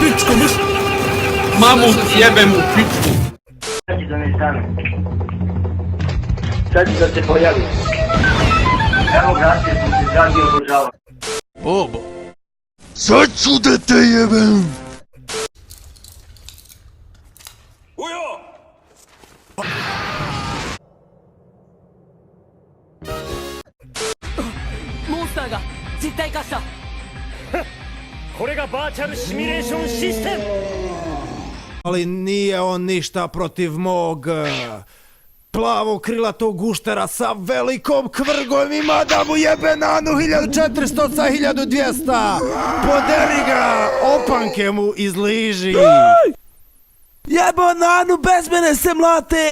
Pičko myš! Mamut jebem u pičku! Sad ću da ne stane. Sad ću da se pojavi. Evo gracije sam se dragi obožava. Bobo! Sad ću da te jebem! Ujo! モンスターが実体化した。これがバーチャルシミュレーションシステム。 Ali nije on ništa protiv mog plavog krilatog guštera sa velikom kvrgom, ima da mu jebe nanu 1400 sa 1200. Poderi ga, opanke mu izliži. Jebo nanu, bez mene se mlate.